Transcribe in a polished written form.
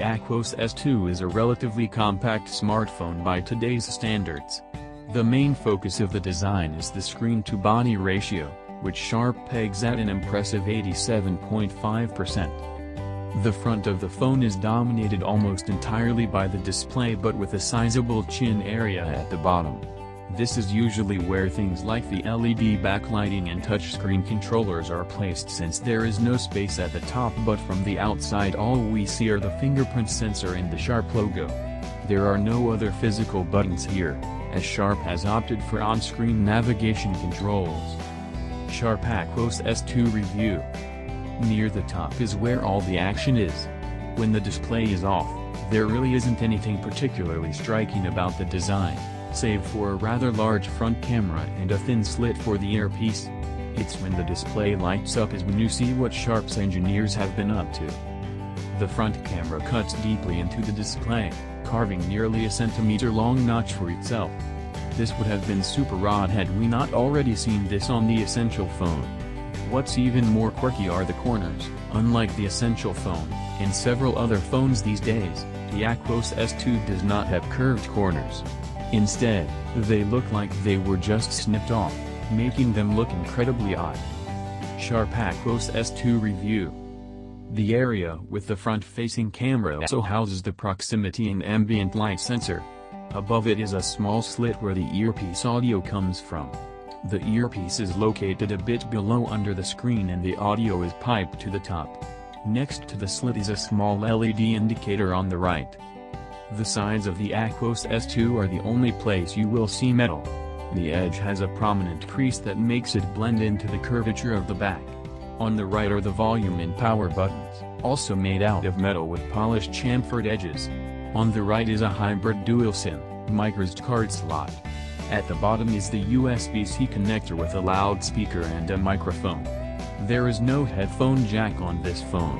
Aquos S2 is a relatively compact smartphone by today's standards. The main focus of the design is the screen-to-body ratio, which Sharp pegs at an impressive 87.5%. The front of the phone is dominated almost entirely by the display, but with a sizable chin area at the bottom. This is usually where things like the LED backlighting and touchscreen controllers are placed, since there is no space at the top, but from the outside all we see are the fingerprint sensor and the Sharp logo. There are no other physical buttons here, as Sharp has opted for on-screen navigation controls. Sharp Aquos S2 review. Near the top is where all the action is. When the display is off, there really isn't anything particularly striking about the design, save for a rather large front camera and a thin slit for the earpiece. It's when the display lights up is when you see what Sharp's engineers have been up to. The front camera cuts deeply into the display, carving nearly a centimeter-long notch for itself. This would have been super odd had we not already seen this on the Essential phone. What's even more quirky are the corners. Unlike the Essential phone, and several other phones these days, the Aquos S2 does not have curved corners. Instead, they look like they were just snipped off, making them look incredibly odd. Sharp Aquos S2 review. The area with the front-facing camera also houses the proximity and ambient light sensor. Above it is a small slit where the earpiece audio comes from. The earpiece is located a bit below under the screen and the audio is piped to the top. Next to the slit is a small LED indicator on the right. The sides of the Aquos S2 are the only place you will see metal. The edge has a prominent crease that makes it blend into the curvature of the back. On the right are the volume and power buttons, also made out of metal with polished chamfered edges. On the right is a hybrid dual SIM, microSD card slot. At the bottom is the USB-C connector with a loudspeaker and a microphone. There is no headphone jack on this phone.